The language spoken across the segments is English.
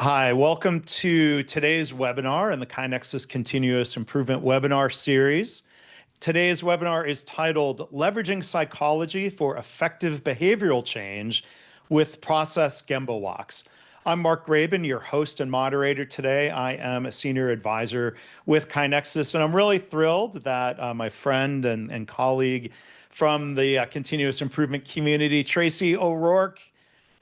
Hi, welcome to today's webinar in the KaiNexus Continuous Improvement webinar series. Today's webinar is titled Leveraging Psychology for Effective Behavioral Change with Process Gemba Walks. I'm Mark Graban, your host and moderator today. I am a senior advisor with KaiNexus, and I'm really thrilled that my friend and colleague from the continuous improvement community, Tracy O'Rourke,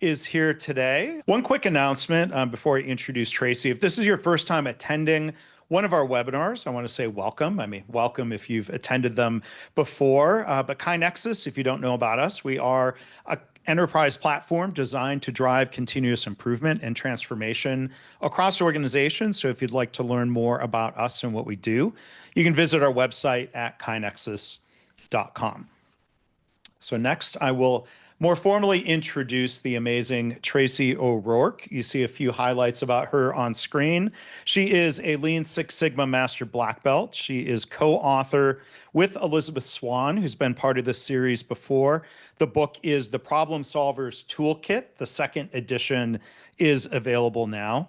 is here today. One quick announcement before I introduce Tracy. If this is your first time attending one of our webinars, I want to say welcome. Welcome if you've attended them before. But KaiNexus, if you don't know about us, we are an enterprise platform designed to drive continuous improvement and transformation across organizations. So if you'd like to learn more about us and what we do, you can visit our website at kainexus.com. So next, I will more formally introduce the amazing Tracy O'Rourke. You see a few highlights about her on screen. She is a Lean Six Sigma Master Black Belt. She is co-author with Elizabeth Swan, who's been part of this series before. The book is The Problem Solver's Toolkit. The second edition is available now.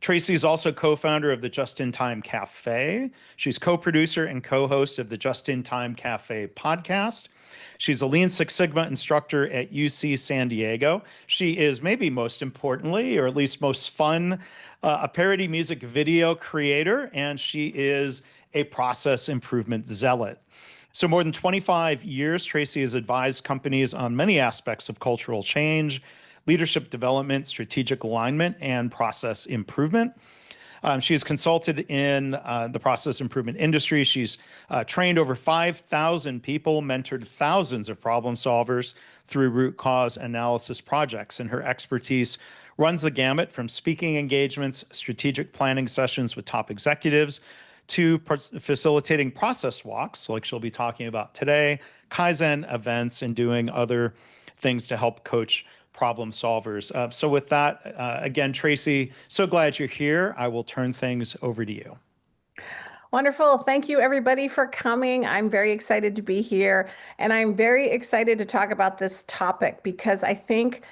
Tracy is also co-founder of the Just-in-Time Cafe. She's co-producer and co-host of the Just-in-Time Cafe podcast. She's a Lean Six Sigma instructor at UC San Diego. She is, maybe most importantly, or at least most fun, a parody music video creator, and she is a process improvement zealot. So more than 25 years, Tracy has advised companies on many aspects of cultural change, leadership development, strategic alignment, and process improvement. She has consulted in the process improvement industry. She's trained over 5,000 people, mentored thousands of problem solvers through root cause analysis projects. And her expertise runs the gamut from speaking engagements, strategic planning sessions with top executives, to facilitating process walks, like she'll be talking about today, Kaizen events, and doing other things to help coach problem solvers. So with that, again, Tracy, so glad you're here. I will turn things over to you. Wonderful. Thank you, everybody, for coming. I'm very excited to be here, and I'm very excited to talk about this topic because I think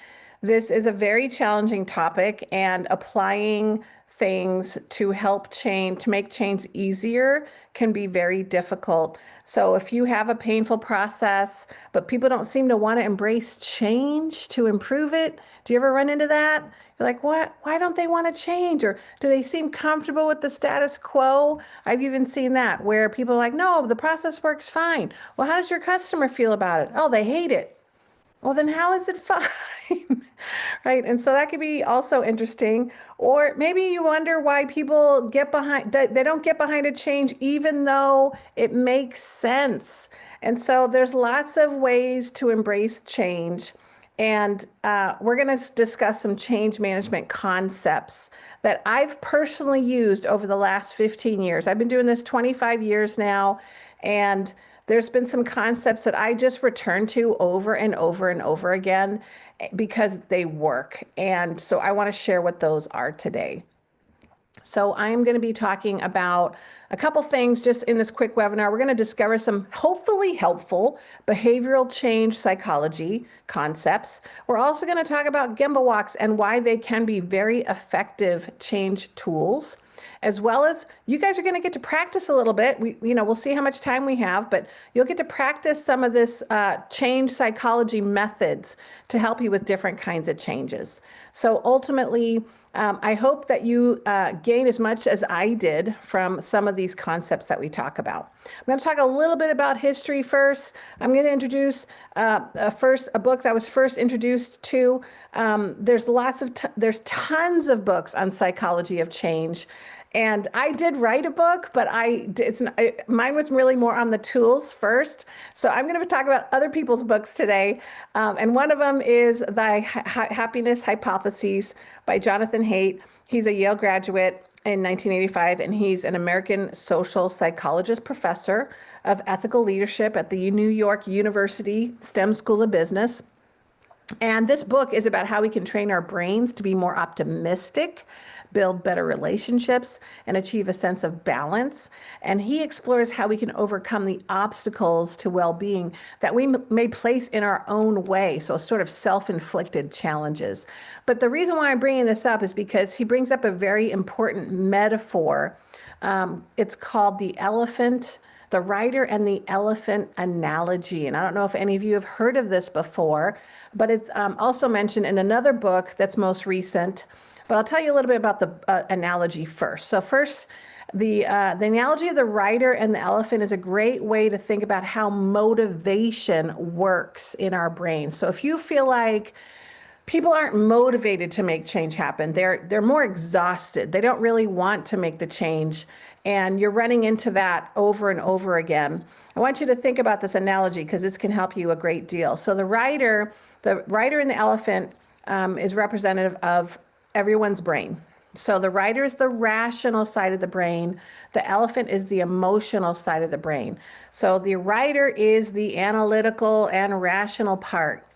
this is a very challenging topic, and applying things to help change, to make change easier, can be very difficult. So if you have a painful process, but people don't seem to want to embrace change to improve it, do you ever run into that? You're like, what? Why don't they want to change? Or do they seem comfortable with the status quo? I've even seen that where people are like, no, the process works fine. Well, how does your customer feel about it? Oh, they hate it. Well, then how is it fine? Right? And so that could be also interesting. Or maybe you wonder why people get behind, they don't get behind a change even though it makes sense. And so there's lots of ways to embrace change. And we're going to discuss some change management concepts that I've personally used over the last 15 years. I've been doing this 25 years now, and there's been some concepts that I just return to over and over and over again because they work. And so I want to share what those are today. So I'm going to be talking about a couple things just in this quick webinar. We're going to discover some hopefully helpful behavioral change psychology concepts. We're also going to talk about Gemba walks and why they can be very effective change tools, as well as you guys are going to get to practice a little bit. We'll see how much time we have, but you'll get to practice some of this change psychology methods to help you with different kinds of changes. So ultimately, I hope that you gain as much as I did from some of these concepts that we talk about. I'm going to talk a little bit about history first. I'm going to introduce a book that was first introduced to. There's tons of books on psychology of change. And I did write a book, but mine was really more on the tools first. So I'm going to talk about other people's books today. And one of them is The Happiness Hypothesis by Jonathan Haidt. He's a Yale graduate in 1985, and he's an American social psychologist professor of ethical leadership at the New York University STEM School of Business. And this book is about how we can train our brains to be more optimistic, build better relationships, and achieve a sense of balance. And he explores how we can overcome the obstacles to well-being that we may place in our own way. So sort of self-inflicted challenges. But the reason why I'm bringing this up is because he brings up a very important metaphor. It's called the rider and the elephant analogy. And I don't know if any of you have heard of this before, but it's also mentioned in another book that's most recent. But I'll tell you a little bit about the analogy first. So first, the analogy of the rider and the elephant is a great way to think about how motivation works in our brain. So if you feel like people aren't motivated to make change happen, they're more exhausted. They don't really want to make the change. And you're running into that over and over again. I want you to think about this analogy because this can help you a great deal. So the rider and the elephant is representative of everyone's brain. So the rider is the rational side of the brain. The elephant is the emotional side of the brain. So the rider is the analytical and rational part,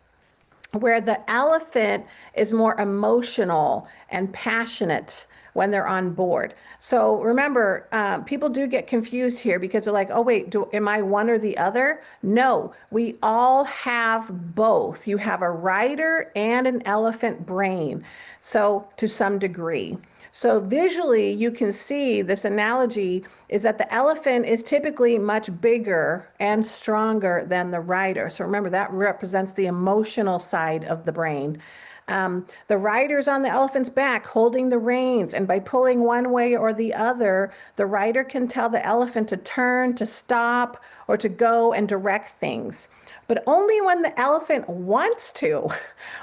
where the elephant is more emotional and passionate when they're on board. So remember, people do get confused here because they're like, oh, wait, am I one or the other? No, we all have both. You have a rider and an elephant brain, so to some degree. So visually, you can see this analogy is that the elephant is typically much bigger and stronger than the rider. So remember, that represents the emotional side of the brain. The rider's on the elephant's back holding the reins, and by pulling one way or the other, the rider can tell the elephant to turn, to stop, or to go and direct things. But only when the elephant wants to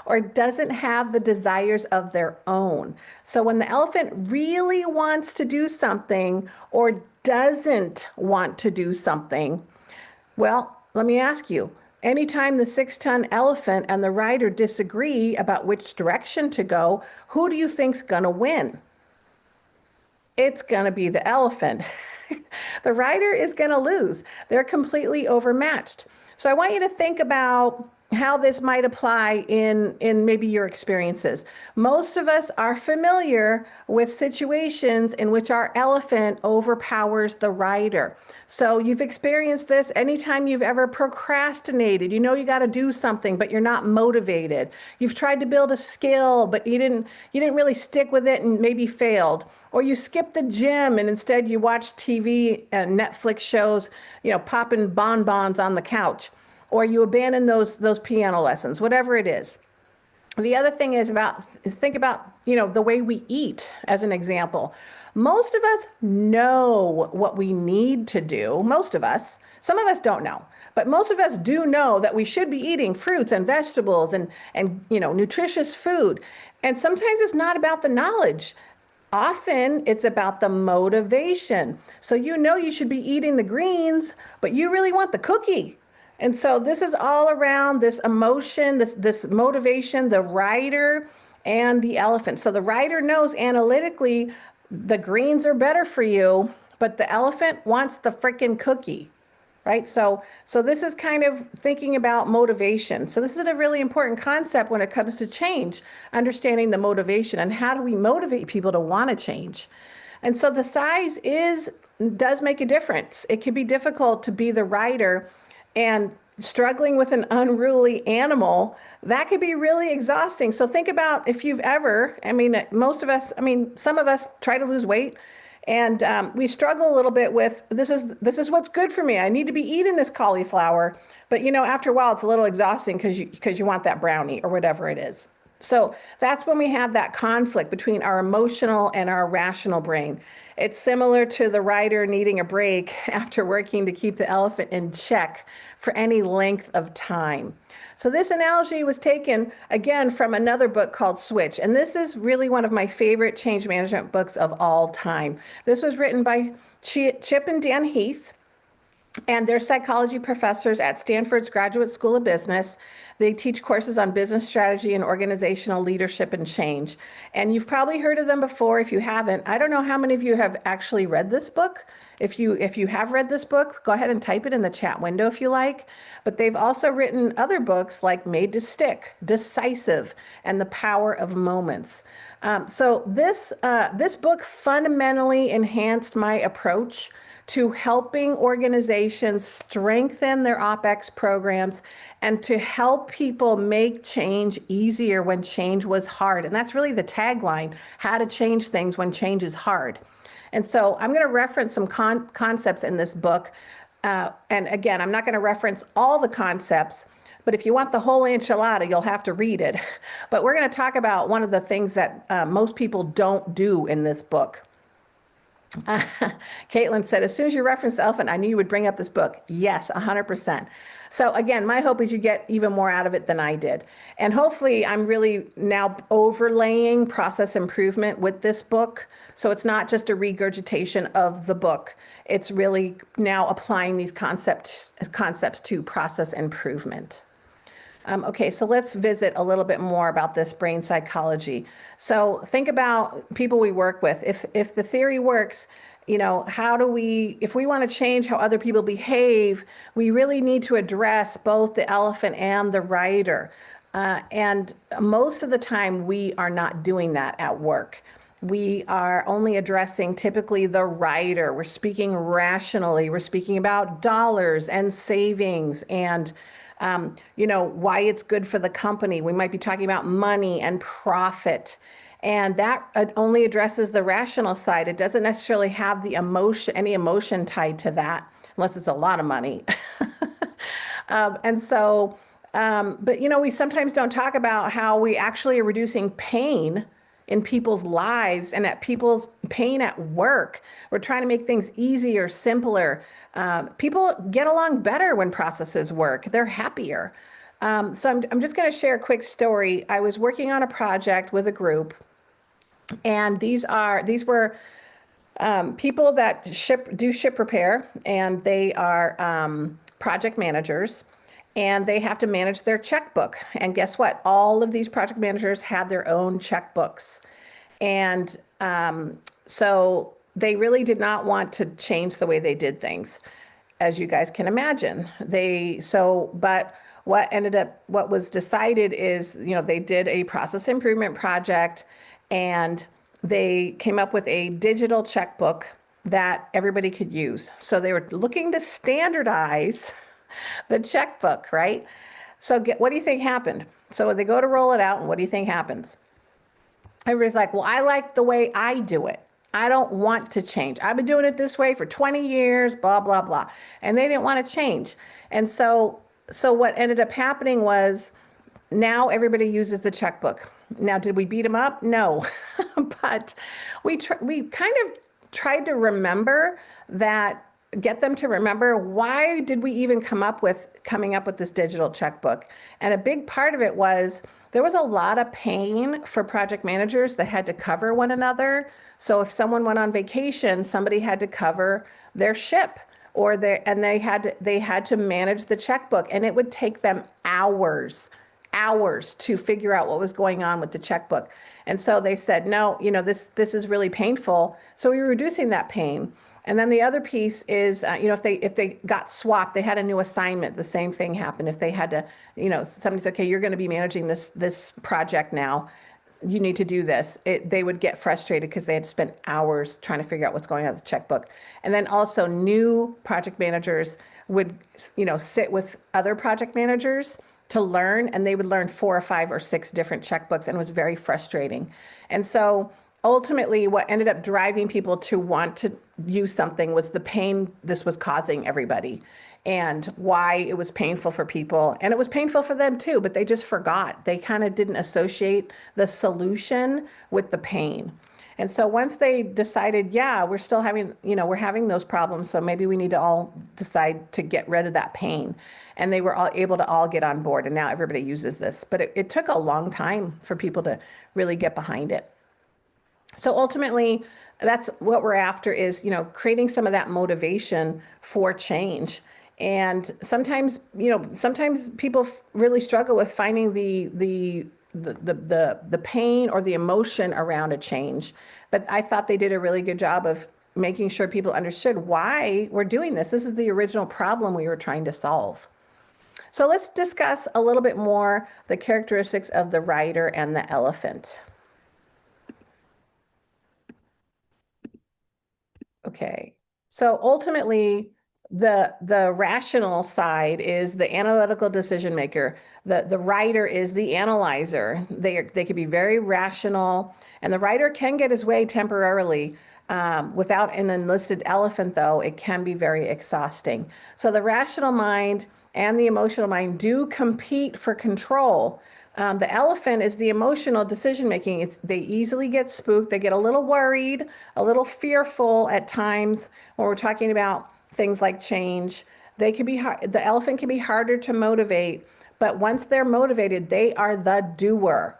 or doesn't have the desires of their own. So when the elephant really wants to do something or doesn't want to do something, well, let me ask you, anytime the 6-ton elephant and the rider disagree about which direction to go, who do you think's gonna win? It's gonna be the elephant. The rider is gonna lose. They're completely overmatched. So I want you to think about how this might apply in maybe your experiences. Most of us are familiar with situations in which our elephant overpowers the rider. So you've experienced this anytime you've ever procrastinated. You know you got to do something, but you're not motivated. You've tried to build a skill, but you didn't really stick with it and maybe failed. Or you skipped the gym and instead you watched TV and Netflix shows, popping bonbons on the couch. Or you abandon those piano lessons, whatever it is. The other thing is think about, the way we eat as an example. Most of us know what we need to do. Most of us. Some of us don't know. But most of us do know that we should be eating fruits and vegetables and nutritious food. And sometimes it's not about the knowledge. Often it's about the motivation. So you should be eating the greens, but you really want the cookie. And so this is all around this emotion, this motivation, the rider and the elephant. So the rider knows analytically the greens are better for you, but the elephant wants the frickin' cookie, right? So this is kind of thinking about motivation. So this is a really important concept when it comes to change, understanding the motivation and how do we motivate people to want to change. And so the size does make a difference. It can be difficult to be the rider and struggling with an unruly animal, that could be really exhausting. So think about if you've ever, some of us try to lose weight and we struggle a little bit with, this is what's good for me. I need to be eating this cauliflower. But after a while, it's a little exhausting because you want that brownie or whatever it is. So that's when we have that conflict between our emotional and our rational brain. It's similar to the rider needing a break after working to keep the elephant in check for any length of time. So this analogy was taken again from another book called Switch. And this is really one of my favorite change management books of all time. This was written by Chip and Dan Heath. And they're psychology professors at Stanford's Graduate School of Business. They teach courses on business strategy and organizational leadership and change. And you've probably heard of them before. If you haven't, I don't know how many of you have actually read this book. If you have read this book, go ahead and type it in the chat window if you like. But they've also written other books like Made to Stick, Decisive, and The Power of Moments. So this book fundamentally enhanced my approach to helping organizations strengthen their OpEx programs and to help people make change easier when change was hard. And that's really the tagline, how to change things when change is hard. And so I'm going to reference some concepts in this book. And again, I'm not going to reference all the concepts, but if you want the whole enchilada, you'll have to read it. But we're going to talk about one of the things that most people don't do in this book. Caitlin said, as soon as you referenced the elephant, I knew you would bring up this book. Yes, 100%. So again, my hope is you get even more out of it than I did. And hopefully I'm really now overlaying process improvement with this book. So it's not just a regurgitation of the book. It's really now applying these concepts to process improvement. Okay, so let's visit a little bit more about this brain psychology. So think about people we work with. If the theory works, if we want to change how other people behave, we really need to address both the elephant and the rider. And most of the time, we are not doing that at work. We are only addressing typically the rider. We're speaking rationally. We're speaking about dollars and savings and why it's good for the company. We might be talking about money and profit. And that only addresses the rational side. It doesn't necessarily have the any emotion tied to that, unless it's a lot of money. But we sometimes don't talk about how we actually are reducing pain in people's lives and at people's pain at work. We're trying to make things easier, simpler. People get along better when processes work. They're happier. So I'm just going to share a quick story. I was working on a project with a group, and these were people that do ship repair, and they are project managers. And they have to manage their checkbook. And guess what? All of these project managers had their own checkbooks. And so they really did not want to change the way they did things, as you guys can imagine. But what was decided is, they did a process improvement project and they came up with a digital checkbook that everybody could use. So they were looking to standardize the checkbook, right? So what do you think happened? So they go to roll it out, and what do you think happens? Everybody's like, well, I like the way I do it. I don't want to change. I've been doing it this way for 20 years, blah, blah, blah. And they didn't want to change. And so what ended up happening was now everybody uses the checkbook. Now, did we beat them up? No. But we kind of tried to get them to remember, why did we even coming up with this digital checkbook? And a big part of it was there was a lot of pain for project managers that had to cover one another. So if someone went on vacation, somebody had to cover their ship, they had to manage the checkbook, and it would take them hours to figure out what was going on with the checkbook. And so they said, no, this is really painful. So we were reducing that pain. And then the other piece is, if they got swapped, they had a new assignment, the same thing happened. If they had to, somebody's, okay, you're going to be managing this project now, you need to do this. They would get frustrated because they had to spend hours trying to figure out what's going on with the checkbook. And then also new project managers would, sit with other project managers to learn, and they would learn 4 or 5 or 6 different checkbooks, and it was very frustrating. And so ultimately, what ended up driving people to want to use something was the pain this was causing everybody, and why it was painful for people. And it was painful for them too, but they just forgot. They kind of didn't associate the solution with the pain. And so once they decided, yeah, we're still having, we're having those problems, so maybe we need to all decide to get rid of that pain. And they were all able to all get on board, and now everybody uses this. But it took a long time for people to really get behind it. So ultimately, that's what we're after is, creating some of that motivation for change. And sometimes, sometimes people really struggle with finding the pain or the emotion around a change. But I thought they did a really good job of making sure people understood why we're doing this. This is the original problem we were trying to solve. So let's discuss a little bit more the characteristics of the rider and the elephant. Okay. So ultimately, the rational side is the analytical decision maker. The writer is the analyzer. They could be very rational, and the writer can get his way temporarily. Without an enlisted elephant, though, it can be very exhausting. So the rational mind and the emotional mind do compete for control. The elephant is the emotional decision making. They easily get spooked. They get a little worried, a little fearful at times when we're talking about things like change. They could be hard, the elephant can be harder to motivate, but once they're motivated, they are the doer.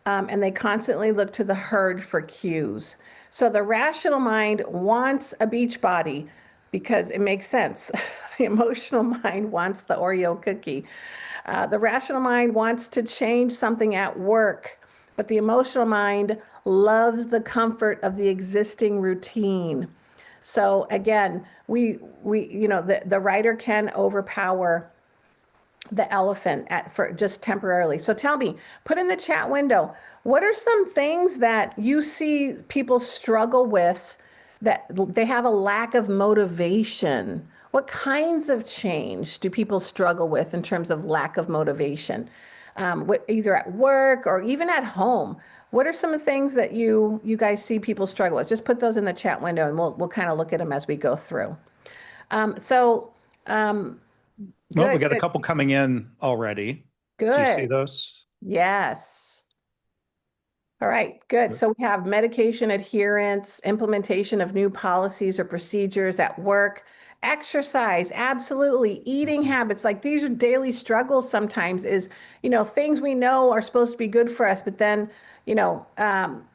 And they constantly look to the herd for cues. So the rational mind wants a beach body because it makes sense. The emotional mind wants the Oreo cookie. The rational mind wants to change something at work, but the emotional mind loves the comfort of the existing routine. So again, the writer can overpower the elephant for just temporarily. So tell me, put in the chat window, what are some things that you see people struggle with, that they have a lack of motivation? What kinds of change do people struggle with in terms of lack of motivation? Either at work or even at home. What are some of the things that you guys see people struggle with? Just put those in the chat window and we'll kind of look at them as we go through. So Well, we good, got a good, couple coming in already. Do you see good. those? Yes. All right, good. So we have medication adherence, implementation of new policies or procedures at work, exercise, absolutely, eating habits. Like these are daily struggles sometimes is, things we know are supposed to be good for us, but then, you know, um,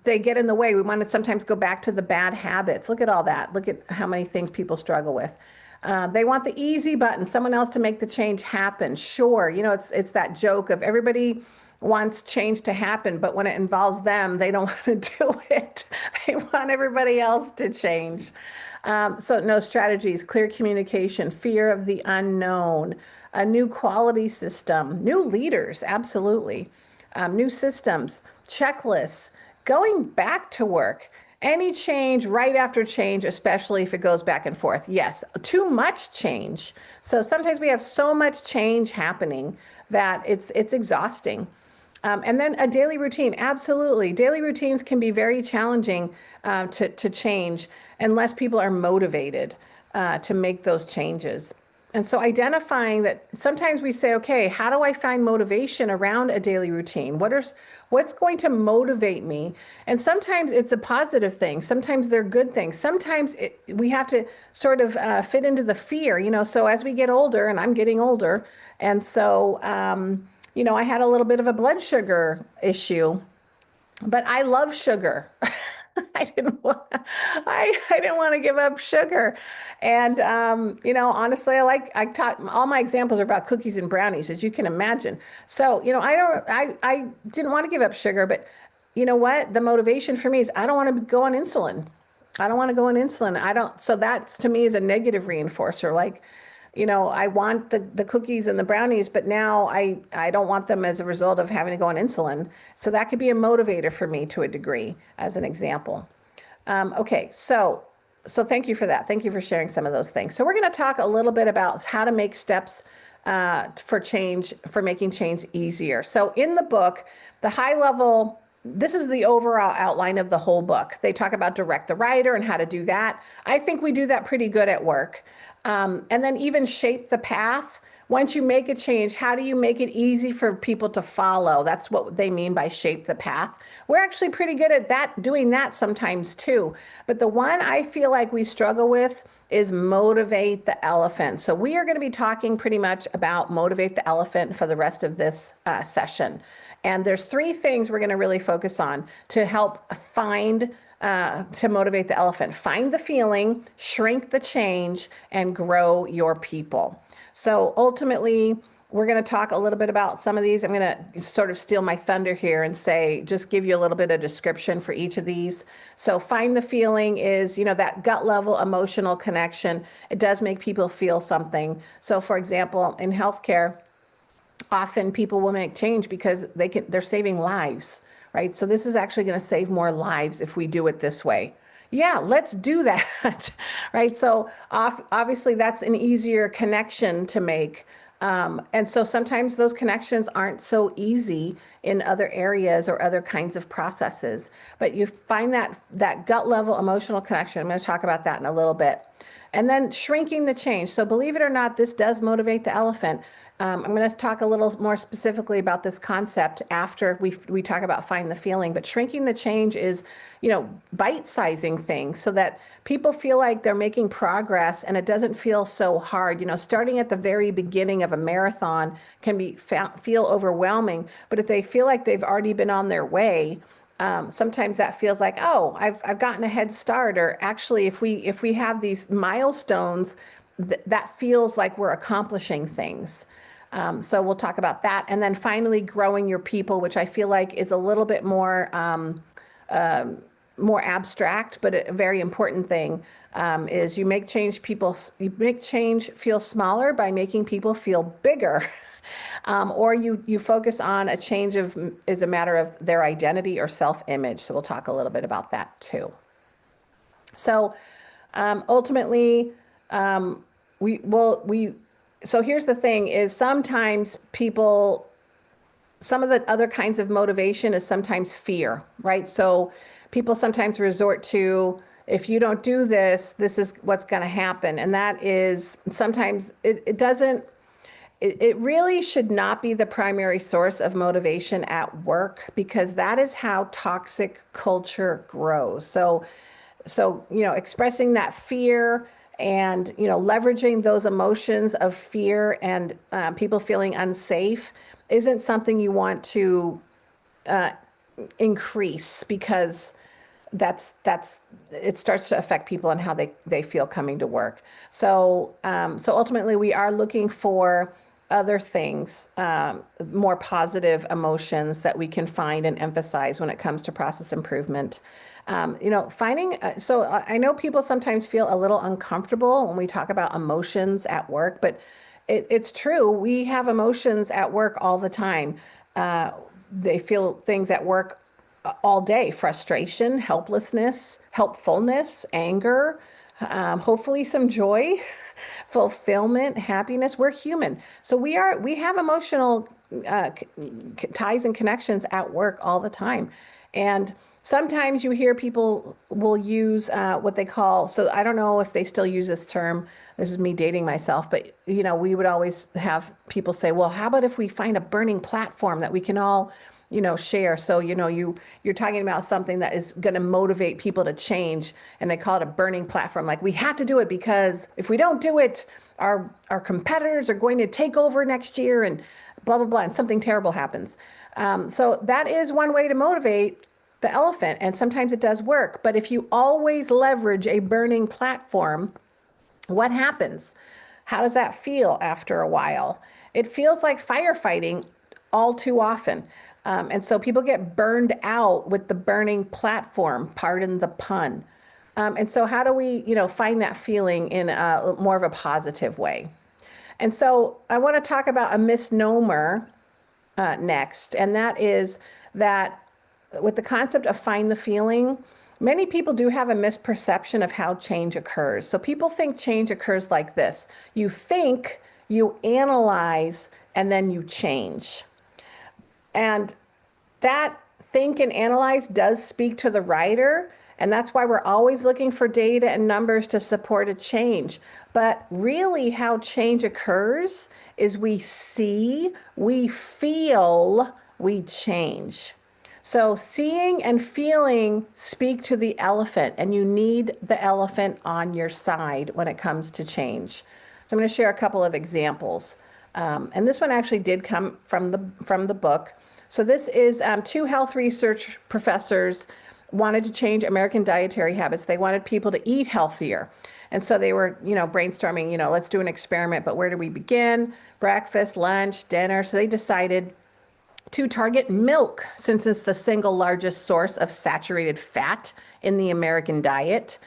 they get in the way. We want to sometimes go back to the bad habits. Look at all that. Look at how many things people struggle with. They want the easy button, someone else to make the change happen. Sure, it's that joke of everybody wants change to happen, but when it involves them, they don't want to do it. They want everybody else to change. So no strategies, clear communication, fear of the unknown, a new quality system, new leaders, absolutely, new systems, checklists, going back to work. Any change right after change, especially if it goes back and forth. Yes, too much change. So sometimes we have so much change happening that it's exhausting. And then a daily routine, absolutely. Daily routines can be very challenging to change unless people are motivated to make those changes. And so identifying that sometimes we say, okay, how do I find motivation around a daily routine? What's going to motivate me? And sometimes it's a positive thing. Sometimes they're good things. Sometimes we have to sort of fit into the fear, so as we get older, and I'm getting older, and so, I had a little bit of a blood sugar issue, but I love sugar. I didn't want I didn't want to give up sugar. And honestly, I taught all my examples are about cookies and brownies, as you can imagine. So, I didn't want to give up sugar, but you know what? The motivation for me is I don't want to go on insulin. I don't want to go on insulin. So that to me is a negative reinforcer. Like, I want the cookies and the brownies, but now I don't want them as a result of having to go on insulin. So that could be a motivator for me to a degree, as an example. Okay, so thank you for that. Thank you for sharing some of those things. So we're going to talk a little bit about how to make steps for making change easier. So in the book, the high level, this is the overall outline of the whole book. They talk about direct the writer and how to do that. I think we do that pretty good at work. And then even shape the path. Once you make a change, how do you make it easy for people to follow? That's what they mean by shape the path. We're actually pretty good at doing that sometimes too. But the one I feel like we struggle with is motivate the elephant. So we are going to be talking pretty much about motivate the elephant for the rest of this session. And there's three things we're going to really focus on to help to motivate the elephant. Find the feeling, shrink the change, and grow your people. So ultimately, we're going to talk a little bit about some of these. I'm going to sort of steal my thunder here and just give you a little bit of description for each of these. So find the feeling is, that gut level emotional connection. It does make people feel something. So for example, in healthcare, often people will make change because they're saving lives, right? So this is actually going to save more lives if we do it this way. Yeah, let's do that, right? So obviously that's an easier connection to make. And so sometimes those connections aren't so easy in other areas or other kinds of processes, but you find that gut level emotional connection. I'm going to talk about that in a little bit. And then shrinking the change. So believe it or not, this does motivate the elephant. I'm going to talk a little more specifically about this concept after we talk about find the feeling, but shrinking the change is, bite-sizing things so that people feel like they're making progress and it doesn't feel so hard. Starting at the very beginning of a marathon can feel overwhelming, but if they feel like they've already been on their way, sometimes that feels like, oh, I've gotten a head start. Or actually, if we have these milestones, that feels like we're accomplishing things. So we'll talk about that. And then finally, growing your people, which I feel like is a little bit more abstract, but a very important thing, is you make change feel smaller by making people feel bigger. Or you focus on a change is a matter of their identity or self-image. So we'll talk a little bit about that too. So ultimately, so here's the thing is sometimes some of the other kinds of motivation is sometimes fear, right? So people sometimes resort to, if you don't do this, this is what's going to happen. And that is sometimes it really should not be the primary source of motivation at work, because that is how toxic culture grows. So expressing that fear and, leveraging those emotions of fear and people feeling unsafe isn't something you want to increase, because it starts to affect people and how they feel coming to work. So ultimately we are looking for other things, more positive emotions that we can find and emphasize when it comes to process improvement. So I know people sometimes feel a little uncomfortable when we talk about emotions at work, but it's true. We have emotions at work all the time. They feel things at work all day: frustration, helplessness, helpfulness, anger, hopefully some joy, fulfillment, happiness. We're human. So we have emotional ties and connections at work all the time. And sometimes you hear people will use what they call, so I don't know if they still use this term. This is me dating myself, but we would always have people say, well, how about if we find a burning platform that we can all share? So, you're talking about something that is going to motivate people to change, and they call it a burning platform. Like, we have to do it because if we don't do it, our competitors are going to take over next year and blah, blah, blah, and something terrible happens. So that is one way to motivate the elephant, and sometimes it does work. But if you always leverage a burning platform, what happens? How does that feel after a while? It feels like firefighting all too often. And so people get burned out with the burning platform, pardon the pun. And so how do we, find that feeling in more of a positive way? And so I want to talk about a misnomer next, and that is that with the concept of find the feeling, many people do have a misperception of how change occurs. So people think change occurs like this: you think, you analyze, and then you change. And that think and analyze does speak to the writer, and that's why we're always looking for data and numbers to support a change. But really how change occurs is we see, we feel, we change. So seeing and feeling speak to the elephant, and you need the elephant on your side when it comes to change. So I'm going to share a couple of examples. And this one actually did come from the book. So this is two health research professors wanted to change American dietary habits. They wanted people to eat healthier. And so they were, brainstorming, let's do an experiment, but where do we begin? Breakfast, lunch, dinner. So they decided to target milk, since it's the single largest source of saturated fat in the American diet.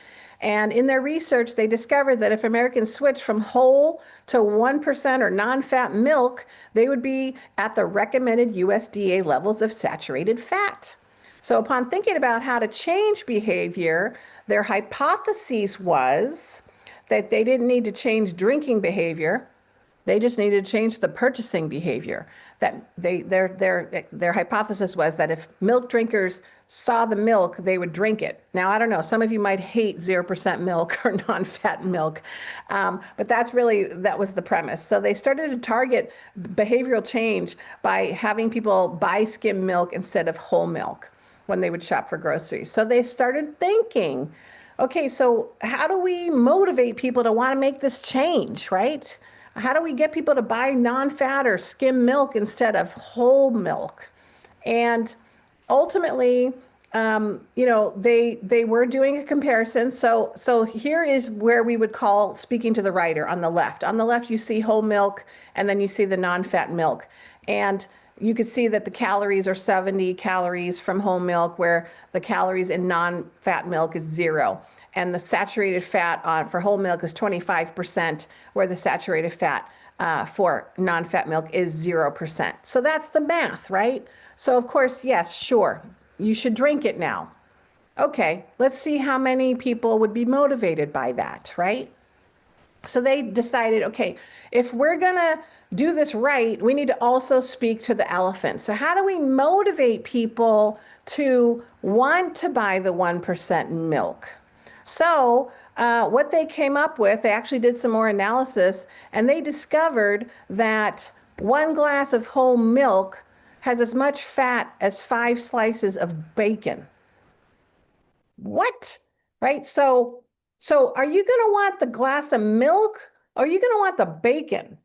And in their research, they discovered that if Americans switched from whole to 1% or non-fat milk, they would be at the recommended USDA levels of saturated fat. So upon thinking about how to change behavior, their hypothesis was that they didn't need to change drinking behavior. They just needed to change the purchasing behavior. That their hypothesis was that if milk drinkers saw the milk, they would drink it. Now, I don't know, some of you might hate 0% milk or non-fat milk, but that was the premise. So they started to target behavioral change by having people buy skim milk instead of whole milk when they would shop for groceries. So they started thinking, okay, so how do we motivate people to want to make this change, right? How do we get people to buy non-fat or skim milk instead of whole milk? And ultimately, they were doing a comparison. So here is where we would call speaking to the writer on the left. On the left, you see whole milk, and then you see the non-fat milk. And you could see that the calories are 70 calories from whole milk, where the calories in non-fat milk is 0. And the saturated fat for whole milk is 25%, where the saturated fat for non-fat milk is 0%. So that's the math, right? So of course, yes, sure, you should drink it now. Okay, let's see how many people would be motivated by that, right? So they decided, okay, if we're gonna do this right, we need to also speak to the elephant. So how do we motivate people to want to buy the 1% milk? So what they came up with, they actually did some more analysis, and they discovered that 1 glass of whole milk has as much fat as 5 slices of bacon. What? Right? So are you going to want the glass of milk, or are you going to want the bacon?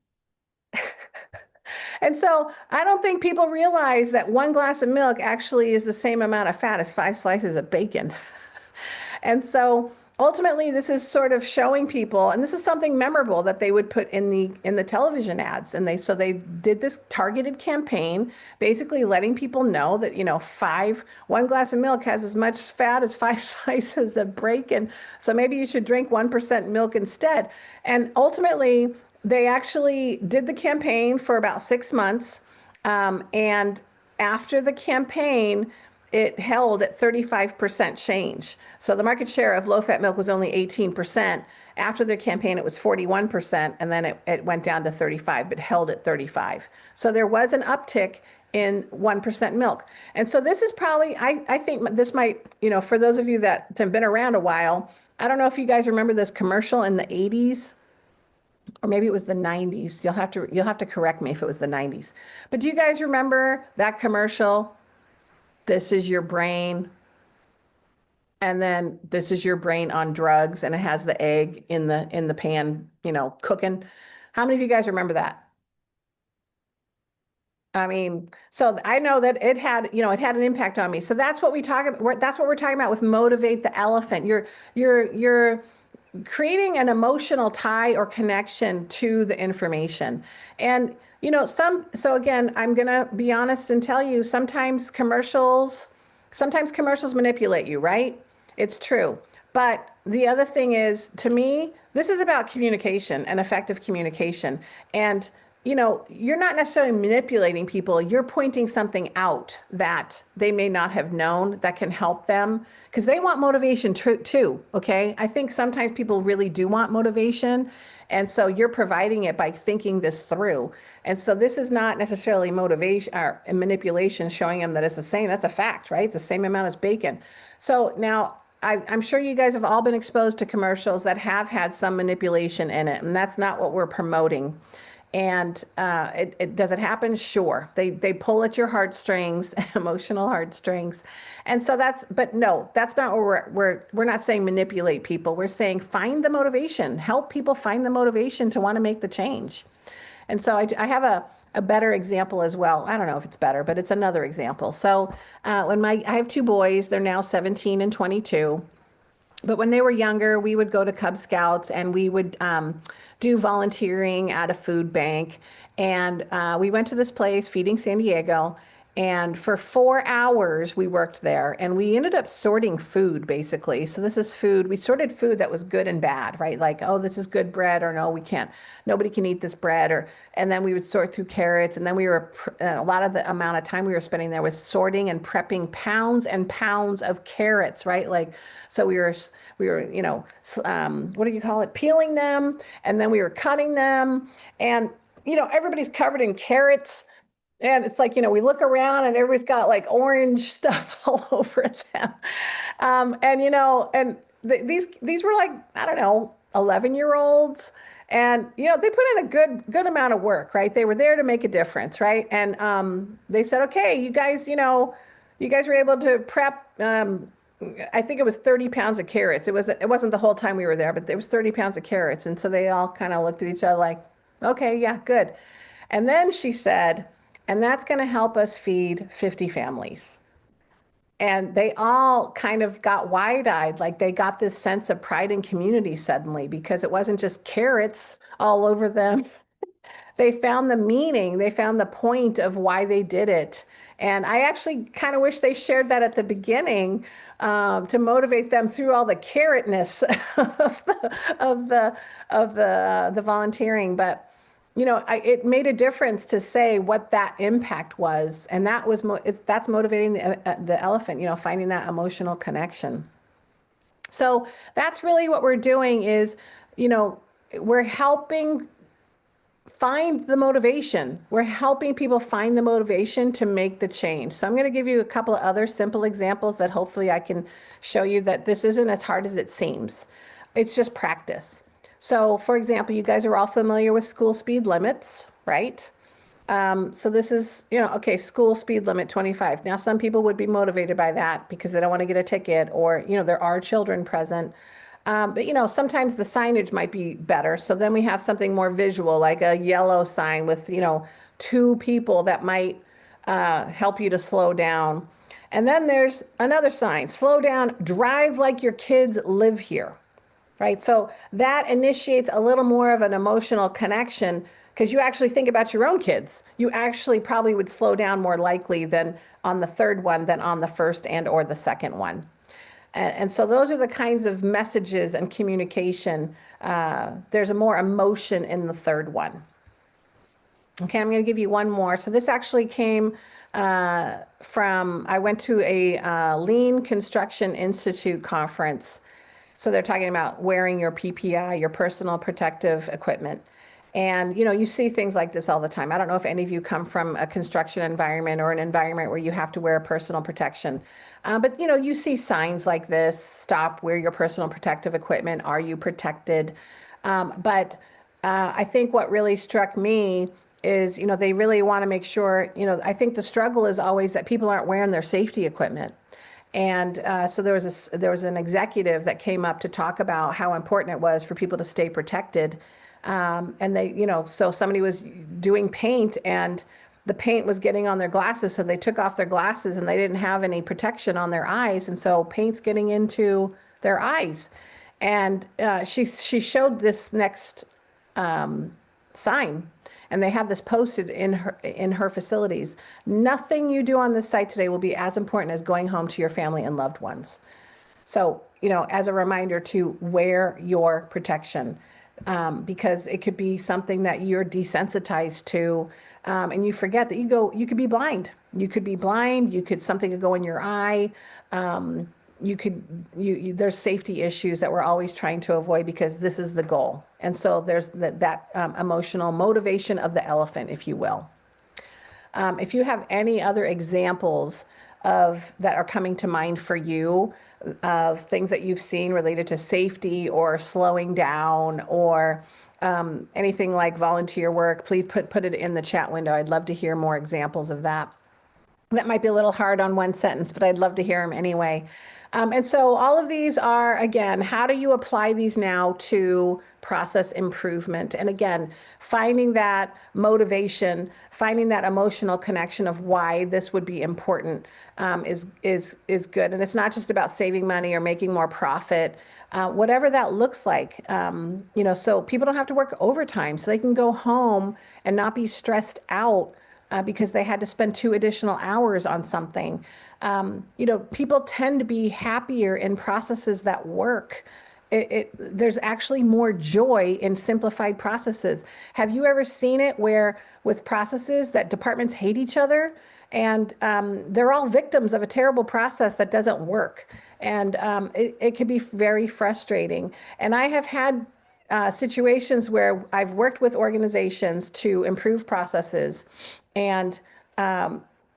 And so I don't think people realize that 1 glass of milk actually is the same amount of fat as 5 slices of bacon. And so ultimately, this is sort of showing people, and this is something memorable that they would put in the television ads. And so they did this targeted campaign, basically letting people know that, 1 glass of milk has as much fat as 5 slices of bacon. So maybe you should drink 1% milk instead. And ultimately, they actually did the campaign for about 6 months. And after the campaign, it held at 35% change. So the market share of low-fat milk was only 18%. After the campaign, it was 41%, and then it went down to 35, but held at 35. So there was an uptick in 1% milk. And so this is probably, I think this might, for those of you that have been around a while, I don't know if you guys remember this commercial in the 80s, or maybe it was the 90s. You'll have to correct me if it was the 90s. But do you guys remember that commercial? This is your brain, and then this is your brain on drugs, and it has the egg in the pan, cooking. How many of you guys remember that? I mean, so I know that it had an impact on me. So that's what we talk about. That's what we're talking about with motivate the elephant. You're creating an emotional tie or connection to the information. And so again, I'm going to be honest and tell you, sometimes commercials manipulate you, right? It's true. But the other thing is, to me, this is about communication and effective communication. And you're not necessarily manipulating people. You're pointing something out that they may not have known that can help them, because they want motivation too. Okay. I think sometimes people really do want motivation. And so you're providing it by thinking this through. And so this is not necessarily motivation or manipulation, showing them that it's the same. That's a fact, right? It's the same amount as bacon. So now I'm sure you guys have all been exposed to commercials that have had some manipulation in it, and that's not what we're promoting. And does it happen? Sure. They pull at your heartstrings, emotional heartstrings. And so but no, that's not what we're not saying manipulate people. We're saying find the motivation, help people find the motivation to want to make the change. And so I have a better example as well. I don't know if it's better, but it's another example. So I have two boys, they're now 17 and 22. But when they were younger, we would go to Cub Scouts and we would do volunteering at a food bank. And we went to this place, Feeding San Diego. And for 4 hours, we worked there and we ended up sorting food basically. So this is food. We sorted food that was good and bad, right? Like, oh, this is good bread, or no, we can't, nobody can eat this bread. And then we would sort through carrots. And then a lot of the amount of time we were spending there was sorting and prepping pounds and pounds of carrots, right? Like, so we were, what do you call it? Peeling them. And then we were cutting them. And, everybody's covered in carrots. And it's like, we look around and everybody's got like orange stuff all over them. These were like, I don't know, 11-year-olds. And, they put in a good amount of work, right? They were there to make a difference, right? And they said, okay, you guys were able to prep, I think it was 30 pounds of carrots. It wasn't the whole time we were there, but there was 30 pounds of carrots. And so they all kind of looked at each other like, okay, yeah, good. And then she said, and that's going to help us feed 50 families. And they all kind of got wide-eyed, like they got this sense of pride and community suddenly, because it wasn't just carrots all over them. They found the meaning, they found the point of why they did it. And I actually kind of wish they shared that at the beginning to motivate them through all the carrotness of the volunteering. But it made a difference to say what that impact was, and that's motivating the elephant. Finding that emotional connection. So that's really what we're doing is, we're helping find the motivation. We're helping people find the motivation to make the change. So I'm going to give you a couple of other simple examples that hopefully I can show you that this isn't as hard as it seems. It's just practice. So for example, you guys are all familiar with school speed limits, right? So this is, okay, school speed limit 25. Now, some people would be motivated by that because they don't want to get a ticket, or, there are children present. But sometimes the signage might be better. So then we have something more visual, like a yellow sign with, two people that might help you to slow down. And then there's another sign, slow down, drive like your kids live here. Right? So that initiates a little more of an emotional connection, because you actually think about your own kids. You actually probably would slow down more likely than on the third one than on the first or the second one. And so those are the kinds of messages and communication. There's a more emotion in the third one. Okay, I'm going to give you one more. So this actually came I went to a Lean Construction Institute conference. So they're talking about wearing your PPI, your personal protective equipment. And, you see things like this all the time. I don't know if any of you come from a construction environment or an environment where you have to wear personal protection. But, you see signs like this, stop, wear your personal protective equipment. Are you protected? But I think what really struck me is, they really want to make sure, I think the struggle is always that people aren't wearing their safety equipment. And so there was an executive that came up to talk about how important it was for people to stay protected. And they, so somebody was doing paint and the paint was getting on their glasses. So they took off their glasses and they didn't have any protection on their eyes. And so paint's getting into their eyes. And she showed this next sign. And they have this posted in her facilities. Nothing you do on this site today will be as important as going home to your family and loved ones. So, as a reminder to wear your protection, because it could be something that you're desensitized to, and you forget that you could be blind. You could be blind. Something could go in your eye. There's safety issues that we're always trying to avoid because this is the goal. And so there's that emotional motivation of the elephant, if you will. If you have any other examples that are coming to mind for you of things that you've seen related to safety or slowing down or anything like volunteer work, please put it in the chat window. I'd love to hear more examples of that. That might be a little hard on one sentence, but I'd love to hear them anyway. And so all of these are, again, how do you apply these now to process improvement? And again, finding that motivation, finding that emotional connection of why this would be important is good. And it's not just about saving money or making more profit, whatever that looks like. So people don't have to work overtime, so they can go home and not be stressed out because they had to spend 2 additional hours on something. People tend to be happier in processes that work. There's actually more joy in simplified processes. Have you ever seen it where with processes that departments hate each other and they're all victims of a terrible process that doesn't work? And it can be very frustrating. And I have had situations where I've worked with organizations to improve processes and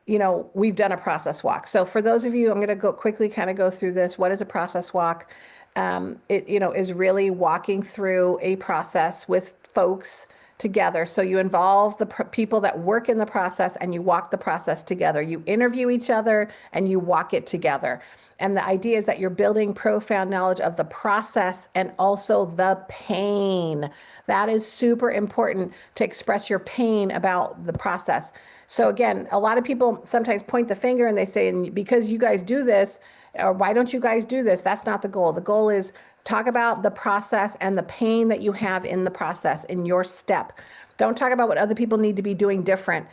we've done a process walk. So for those of you, I'm going to go quickly kind of go through this. What is a process walk? It is really walking through a process with folks together. So you involve the people that work in the process and you walk the process together. You interview each other and you walk it together. And the idea is that you're building profound knowledge of the process and also the pain. That is super important to express your pain about the process. So again, a lot of people sometimes point the finger and they say, because you guys do this, or why don't you guys do this? That's not the goal. The goal is talk about the process and the pain that you have in the process, in your step. Don't talk about what other people need to be doing different,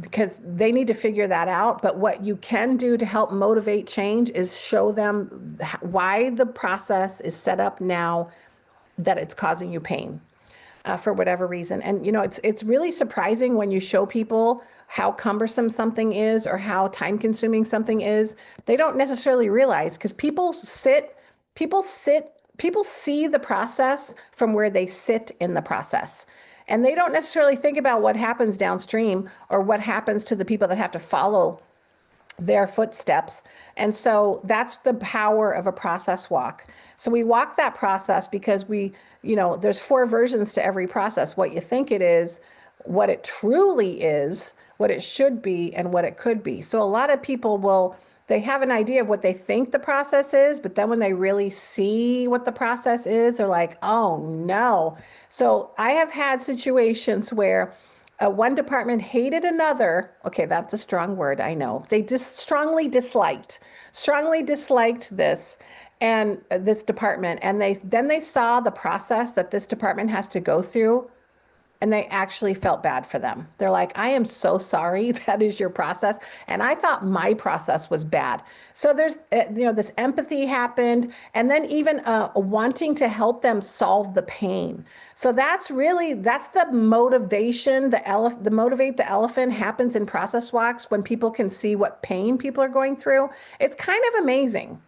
because they need to figure that out. But what you can do to help motivate change is show them why the process is set up now that it's causing you pain for whatever reason. And it's really surprising when you show people how cumbersome something is or how time consuming something is. They don't necessarily realize, because people see the process from where they sit in the process. And they don't necessarily think about what happens downstream or what happens to the people that have to follow their footsteps. And so that's the power of a process walk. So we walk that process because there's 4 versions to every process: what you think it is, what it truly is, what it should be, and what it could be. So a lot of people they have an idea of what they think the process is, but then when they really see what the process is, they're like, oh no. So I have had situations where one department hated another. Okay, that's a strong word, I know. They just strongly disliked this and this department. And then they saw the process that this department has to go through, and they actually felt bad for them. They're like, I am so sorry that is your process. And I thought my process was bad. So there's, this empathy happened, and then even wanting to help them solve the pain. So that's the motivation. The motivate the elephant happens in process walks when people can see what pain people are going through. It's kind of amazing.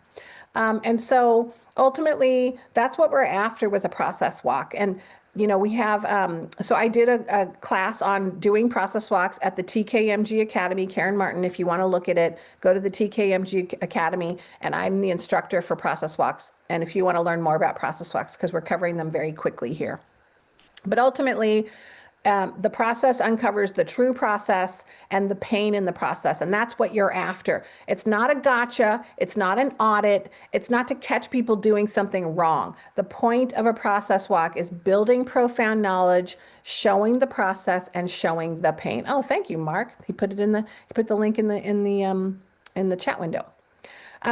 And so ultimately, that's what we're after with a process walk. And we have, so I did a class on doing process walks at the TKMG Academy. Karen Martin, if you want to look at it, go to the TKMG Academy, and I'm the instructor for process walks. And if you want to learn more about process walks, because we're covering them very quickly here. But ultimately, the process uncovers the true process and the pain in the process. And that's what you're after. It's not a gotcha. It's not an audit. It's not to catch people doing something wrong. The point of a process walk is building profound knowledge, showing the process, and showing the pain. Oh, thank you, Mark. He put the link in the chat window.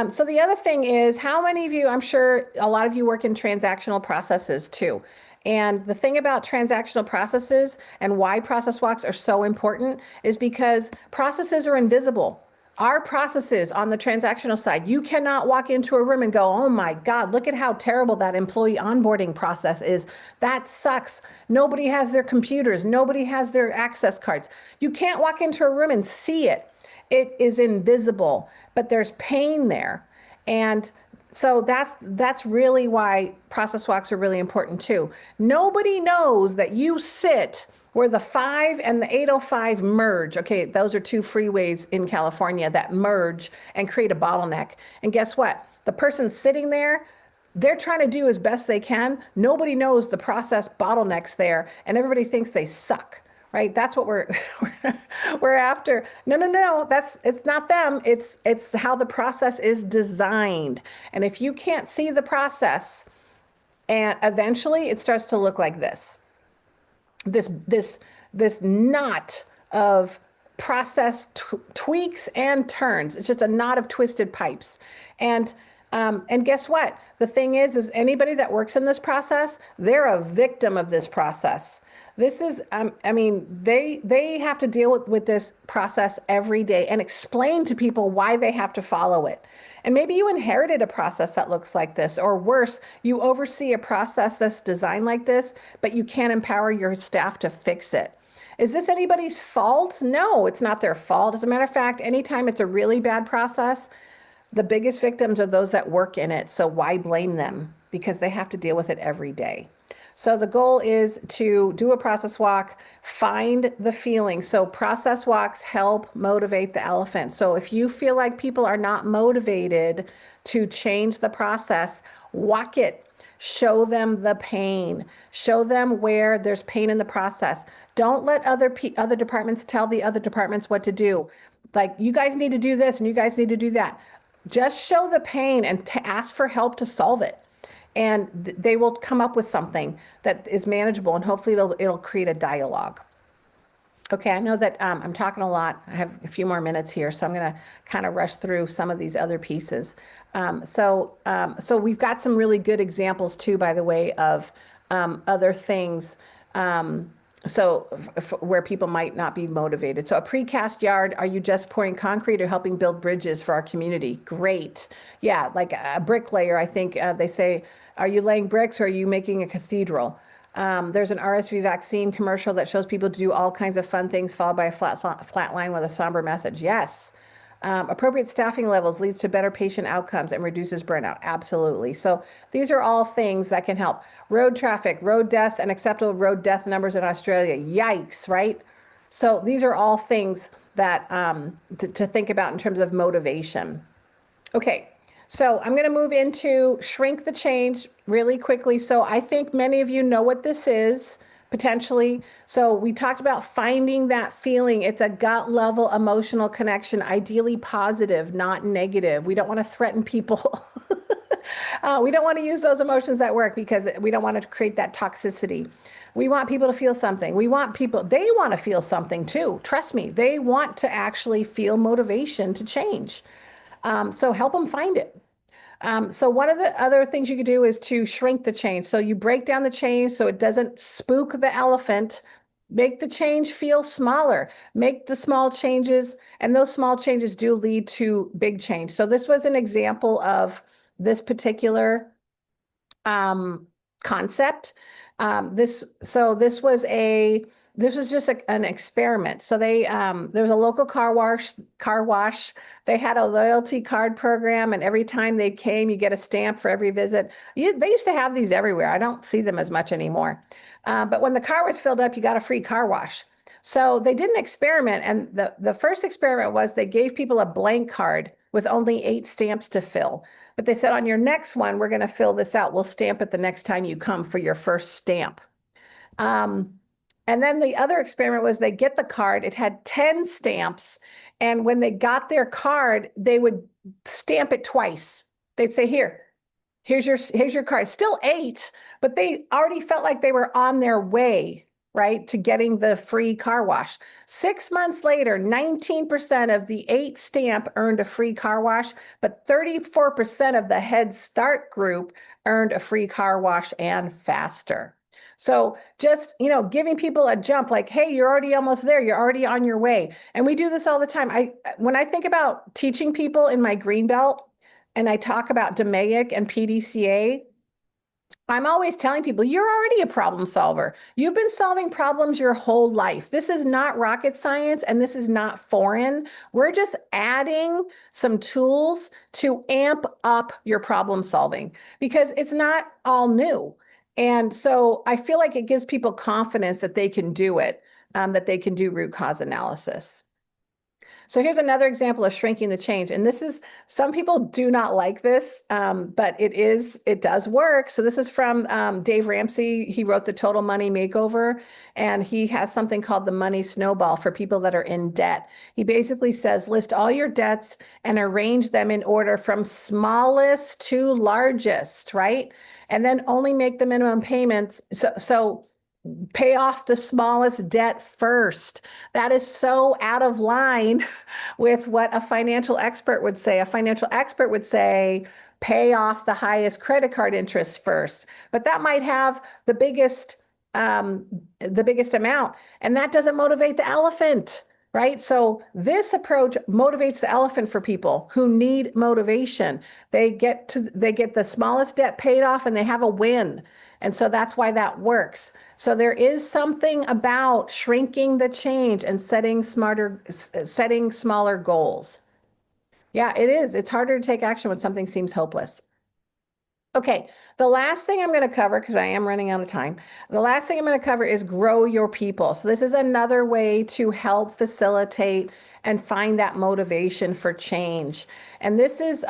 So the other thing is, how many of you, I'm sure a lot of you work in transactional processes too. And the thing about transactional processes and why process walks are so important is because processes are invisible. Our processes on the transactional side, you cannot walk into a room and go, oh my God, look at how terrible that employee onboarding process is. That sucks. Nobody has their computers. Nobody has their access cards. You can't walk into a room and see it. It is invisible, but there's pain there. And so that's really why process walks are really important too. Nobody knows that you sit where the 5 and the 805 merge. Okay, those are 2 freeways in California that merge and create a bottleneck. And guess what? The person sitting there, they're trying to do as best they can. Nobody knows the process bottlenecks there, and everybody thinks they suck, right? That's what we're after. No, no, no. It's not them. It's how the process is designed. And if you can't see the process, and eventually it starts to look like this this knot of process tweaks and turns. It's just a knot of twisted pipes. And guess what? The thing is anybody that works in this process, they're a victim of this process. This is, I mean, they have to deal with this process every day and explain to people why they have to follow it. And maybe you inherited a process that looks like this, or worse, you oversee a process that's designed like this, but you can't empower your staff to fix it. Is this anybody's fault? No, it's not their fault. As a matter of fact, anytime it's a really bad process, the biggest victims are those that work in it. So why blame them? Because they have to deal with it every day. So the goal is to do a process walk, find the feeling. So process walks help motivate the elephant. So if you feel like people are not motivated to change the process, walk it. Show them the pain. Show them where there's pain in the process. Don't let other departments tell the other departments what to do. Like, you guys need to do this and you guys need to do that. Just show the pain and ask for help to solve it. And they will come up with something that is manageable, and hopefully it'll create a dialogue. Okay, I know that I'm talking a lot. I have a few more minutes here, so I'm going to kind of rush through some of these other pieces. So we've got some really good examples too, by the way, of other things. Where people might not be motivated. So a precast yard, are you just pouring concrete or helping build bridges for our community? Great. Yeah, like a bricklayer, I think they say, are you laying bricks or are you making a cathedral? There's an RSV vaccine commercial that shows people to do all kinds of fun things followed by a flat line with a somber message. Yes. Appropriate staffing levels leads to better patient outcomes and reduces burnout. Absolutely. So these are all things that can help. Road traffic, road deaths, and acceptable road death numbers in Australia. Yikes, right? So these are all things that to think about in terms of motivation. Okay, so I'm going to move into shrink the change really quickly. So I think many of you know what this is. Potentially. So we talked about finding that feeling. It's a gut level emotional connection, ideally positive, not negative. We don't want to threaten people. We don't want to use those emotions at work because we don't want to create that toxicity. We want people to feel something. They want to feel something too. Trust me, they want to actually feel motivation to change. So help them find it. So one of the other things you could do is to shrink the change. So you break down the change so it doesn't spook the elephant. Make the change feel smaller. Make the small changes, and those small changes do lead to big change. So this was an example of this particular concept. This was just an experiment. So there was a local car wash. They had a loyalty card program, and every time they came, you get a stamp for every visit. They used to have these everywhere. I don't see them as much anymore. But when the car was filled up, you got a free car wash. So they did an experiment, and the first experiment was they gave people a blank card with only 8 stamps to fill. But they said, on your next one, we're going to fill this out. We'll stamp it the next time you come for your first stamp. And then the other experiment was they get the card. It had 10 stamps. And when they got their card, they would stamp it twice. They'd say, here's your card. Still 8, but they already felt like they were on their way, right, to getting the free car wash. 6 months later, 19% of the 8 stamp earned a free car wash, but 34% of the Head Start group earned a free car wash and faster. So just, giving people a jump, like, hey, you're already almost there. You're already on your way. And we do this all the time. When I think about teaching people in my green belt and I talk about DMAIC and PDCA, I'm always telling people, you're already a problem solver. You've been solving problems your whole life. This is not rocket science, and this is not foreign. We're just adding some tools to amp up your problem solving because it's not all new. And so I feel like it gives people confidence that they can do it, that they can do root cause analysis. So here's another example of shrinking the change. And this is, some people do not like this, but it does work. So this is from Dave Ramsey. He wrote The Total Money Makeover, and he has something called the money snowball for people that are in debt. He basically says, list all your debts and arrange them in order from smallest to largest, right? And then only make the minimum payments. So pay off the smallest debt first. That is so out of line with what a financial expert would say. A financial expert would say, pay off the highest credit card interest first. But that might have the biggest amount, and that doesn't motivate the elephant, right? So this approach motivates the elephant for people who need motivation. They get the smallest debt paid off and they have a win. And so that's why that works. So there is something about shrinking the change and setting smaller goals. Yeah, it is. It's harder to take action when something seems hopeless. Okay, the last thing I'm going to cover, because I am running out of time, the last thing I'm going to cover is grow your people. So this is another way to help facilitate and find that motivation for change. And this is,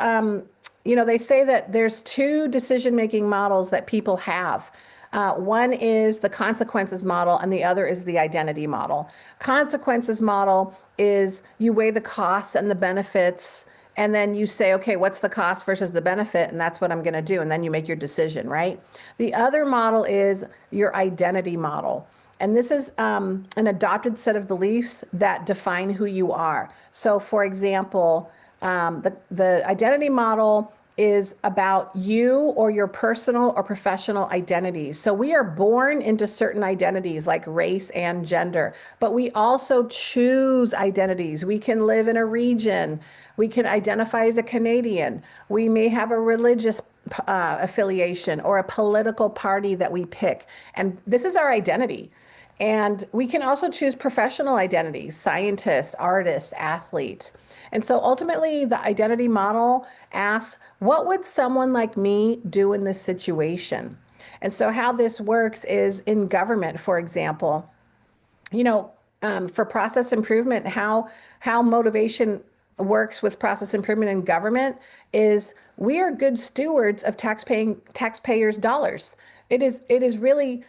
they say that there's two decision-making models that people have. One is the consequences model, and the other is the identity model. Consequences model is you weigh the costs and the benefits, and then you say, okay, what's the cost versus the benefit? And that's what I'm going to do. And then you make your decision, right? The other model is your identity model. And this is an adopted set of beliefs that define who you are. So for example, the identity model is about you or your personal or professional identities. So we are born into certain identities like race and gender, but we also choose identities. We can live in a region. We can identify as a Canadian. We may have a religious affiliation or a political party that we pick. And this is our identity. And we can also choose professional identities, scientist, artist, athlete. And so ultimately, the identity model asks, what would someone like me do in this situation? And so how this works is in government, for example, for process improvement, how motivation works with process improvement in government is we are good stewards of taxpayers' dollars. It is really,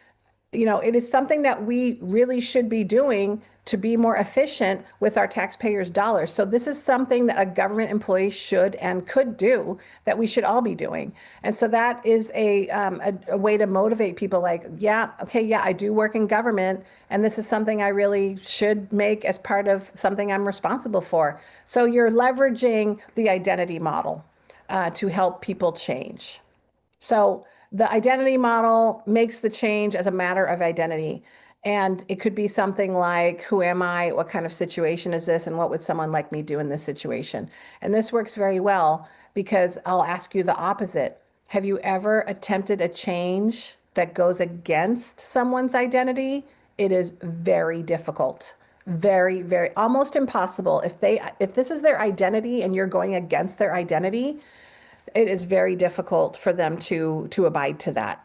it is something that we really should be doing to be more efficient with our taxpayers' dollars. So this is something that a government employee should and could do that we should all be doing. And so that is a way to motivate people like, yeah, okay, yeah, I do work in government, and this is something I really should make as part of something I'm responsible for. So you're leveraging the identity model to help people change. So the identity model makes the change as a matter of identity. And it could be something like, who am I? What kind of situation is this? And what would someone like me do in this situation? And this works very well because I'll ask you the opposite. Have you ever attempted a change that goes against someone's identity? It is very difficult. Very, very, almost impossible. If this is their identity and you're going against their identity, it is very difficult for them to abide to that.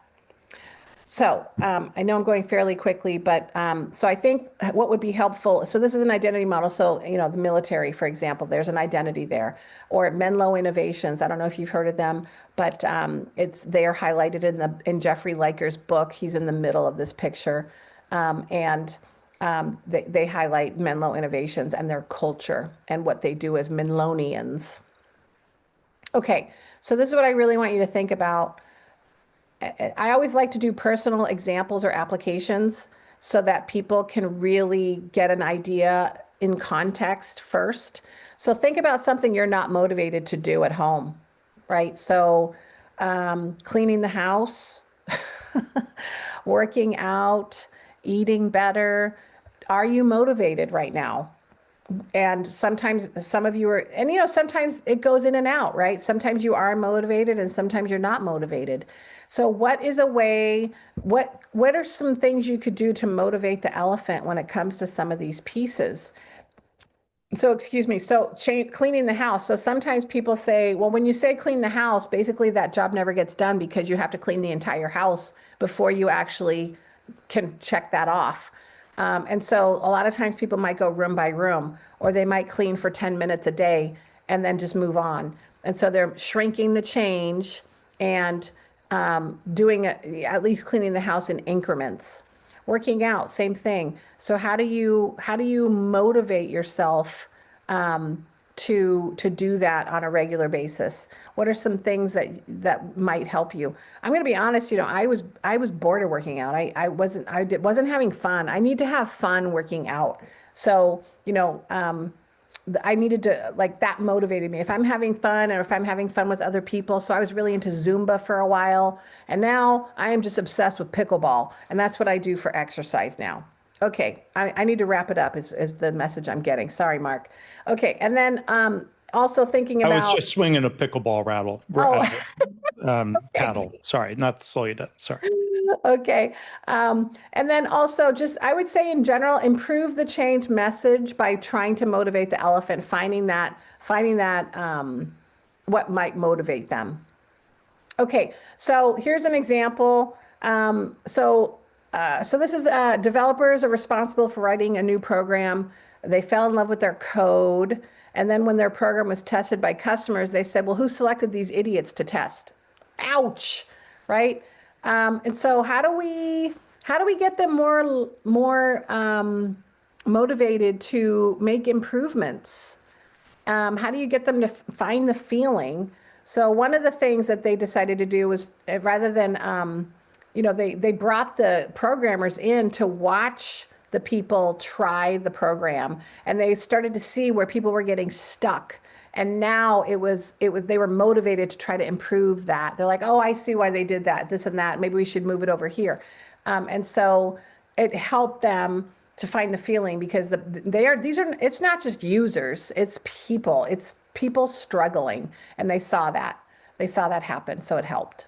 So I know I'm going fairly quickly, but so I think what would be helpful, so this is an identity model. So, the military, for example, there's an identity there. Or Menlo Innovations, I don't know if you've heard of them, but they are highlighted in Jeffrey Liker's book. He's in the middle of this picture. They highlight Menlo Innovations and their culture and what they do as Menlonians. Okay, so this is what I really want you to think about. I always like to do personal examples or applications so that people can really get an idea in context first. So think about something you're not motivated to do at home, right? So cleaning the house, working out, eating better. Are you motivated right now? And sometimes some of you are, and sometimes it goes in and out, right? Sometimes you are motivated and sometimes you're not motivated. So what is a way, what are some things you could do to motivate the elephant when it comes to some of these pieces? So, excuse me, cleaning the house. So sometimes people say, well, when you say clean the house, basically that job never gets done because you have to clean the entire house before you actually can check that off. And so a lot of times people might go room by room, or they might clean for 10 minutes a day and then just move on. And so they're shrinking the change and doing it, at least cleaning the house in increments. Working out, same thing. So how do you motivate yourself to do that on a regular basis? What are some things that might help you? I'm going to be honest, I was bored of working out. I wasn't having fun. I need to have fun working out. So, I needed to, like, that motivated me. If I'm having fun or if I'm having fun with other people. So I was really into Zumba for a while. And now I am just obsessed with pickleball. And that's what I do for exercise now. Okay, I need to wrap it up is the message I'm getting. Sorry, Mark. Okay, and then also thinking I was about, just swinging a pickleball oh, paddle. Sorry, not to slow you down. Sorry. okay. And then also just, I would say in general, improve the change message by trying to motivate the elephant, finding that what might motivate them. Okay, so here's an example. So this is developers are responsible for writing a new program. They fell in love with their code, and then when their program was tested by customers, they said, "Well, who selected these idiots to test?" Ouch, right? And so how do we get them more motivated to make improvements? How do you get them to find the feeling? So one of the things that they decided to do was rather than, they brought the programmers in to watch the people try the program, and they started to see where people were getting stuck. And now they were motivated to try to improve that. They're like, oh, I see why they did that, this and that. Maybe we should move it over here. And so it helped them to find the feeling because it's not just users, it's people struggling, and they saw that happen, so it helped.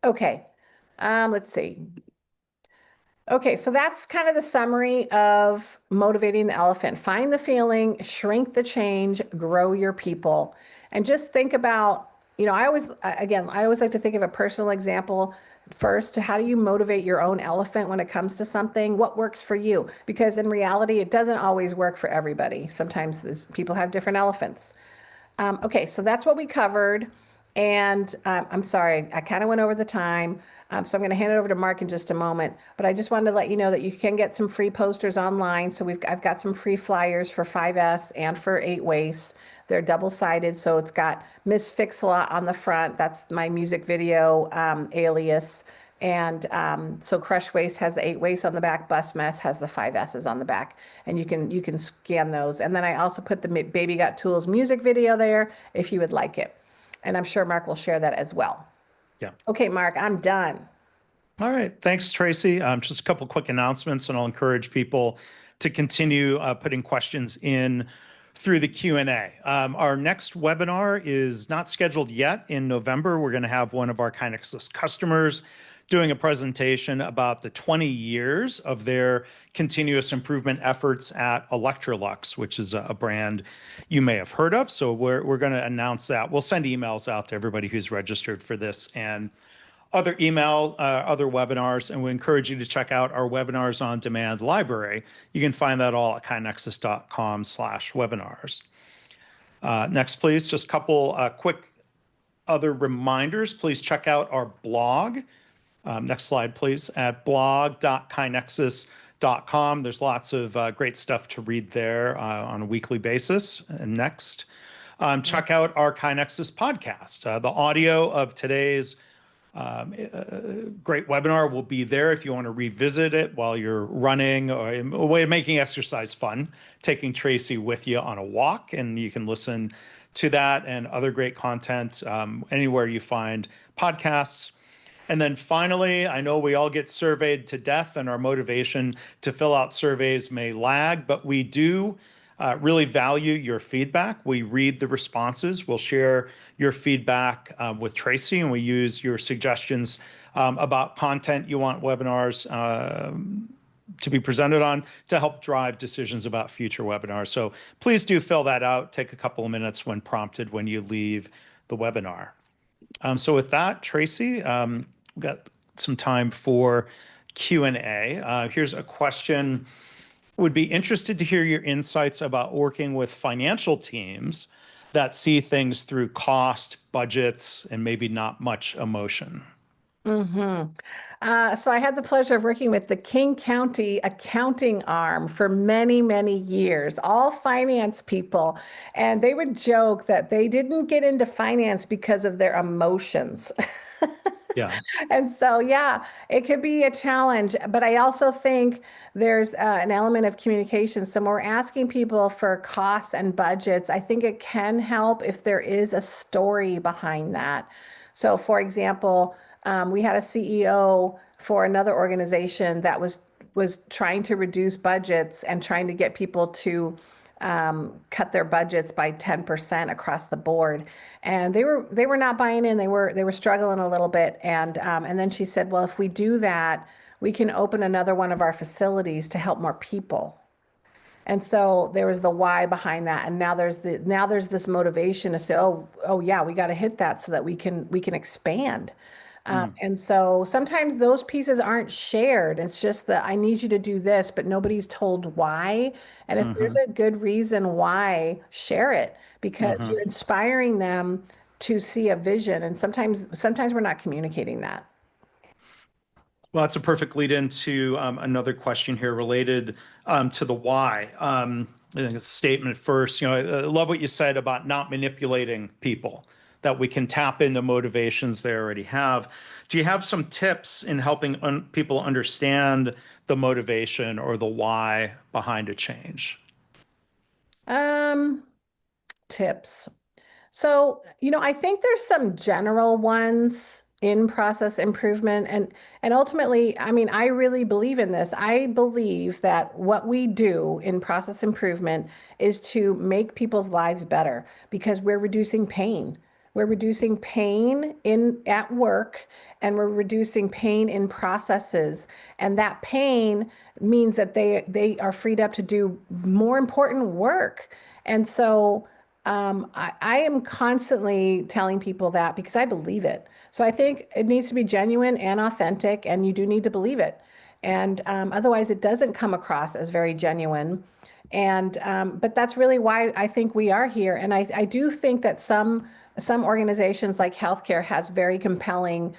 Okay, let's see. Okay, so that's kind of the summary of motivating the elephant. Find the feeling, shrink the change, grow your people. And just think about, I always like to think of a personal example first to how do you motivate your own elephant when it comes to something? What works for you? Because in reality, it doesn't always work for everybody. Sometimes people have different elephants. Okay, so that's what we covered. And I'm sorry, I kind of went over the time. So I'm going to hand it over to Mark in just a moment. But I just wanted to let you know that you can get some free posters online. So I've got some free flyers for 5S and for 8 Waist. They're double-sided, so it's got Miss Fix-A-Lot on the front. That's my music video alias. And so Crush Waist has the 8 Waist on the back. Bust Mess has the 5S's on the back, and you can scan those. And then I also put the Baby Got Tools music video there if you would like it. And I'm sure Mark will share that as well. Yeah. Okay, Mark, I'm done. All right. Thanks, Tracy. Just a couple quick announcements, and I'll encourage people to continue putting questions in through the Q&A. Our next webinar is not scheduled yet in November. We're going to have one of our KaiNexus customers doing a presentation about the 20 years of their continuous improvement efforts at Electrolux, which is a brand you may have heard of. So we're going to announce that. We'll send emails out to everybody who's registered for this and other webinars, and we encourage you to check out our webinars on demand library. You can find that all at kainexus.com/webinars. Next, please, just a couple quick other reminders. Please check out our blog. Next slide, please, at blog.kainexus.com. There's lots of great stuff to read there on a weekly basis. And next, check out our KaiNexus podcast. The audio of today's great webinar will be there if you want to revisit it while you're running, or a way of making exercise fun, taking Tracy with you on a walk, and you can listen to that and other great content anywhere you find podcasts. And then finally, I know we all get surveyed to death, and our motivation to fill out surveys may lag, but we do really value your feedback. We read the responses. We'll share your feedback with Tracy, and we use your suggestions about content you want webinars to be presented on to help drive decisions about future webinars. So please do fill that out. Take a couple of minutes when prompted when you leave the webinar. So with that, Tracy, we've got some time for Q&A. Here's a question. Would be interested to hear your insights about working with financial teams that see things through cost, budgets, and maybe not much emotion. hmm so I had the pleasure of working with the King County accounting arm for many, many years, all finance people. And they would joke that they didn't get into finance because of their emotions. Yeah. And so, yeah, it could be a challenge, but I also think there's an element of communication. So when we're asking people for costs and budgets, I think it can help if there is a story behind that. So, for example, we had a CEO for another organization that was trying to reduce budgets and trying to get people to cut their budgets by 10% across the board. And they were not buying in. They were struggling a little bit. And then she said, well, if we do that, we can open another one of our facilities to help more people. And so there was the why behind that. And now there's this motivation to say, oh yeah, we got to hit that so that we can expand. Mm, And so sometimes those pieces aren't shared. It's just that I need you to do this, but nobody's told why. And if there's hmm a good reason why, share it because hmm you're inspiring them to see a vision. And sometimes we're not communicating that. Well, that's a perfect lead into another question here related to the why. I think a statement first. I love what you said about not manipulating people, that we can tap into motivations they already have. Do you have some tips in helping people understand the motivation or the why behind a change? Um, Tips. So, I think there's some general ones in process improvement and ultimately, I mean, I really believe in this. I believe that what we do in process improvement is to make people's lives better because we're reducing pain. We're reducing pain in at work and we're reducing pain in processes. And that pain means that they are freed up to do more important work. And so I am constantly telling people that because I believe it. So I think it needs to be genuine and authentic, and you do need to believe it. And otherwise, it doesn't come across as very genuine. And but that's really why I think we are here. And I do think that some organizations like healthcare has very compelling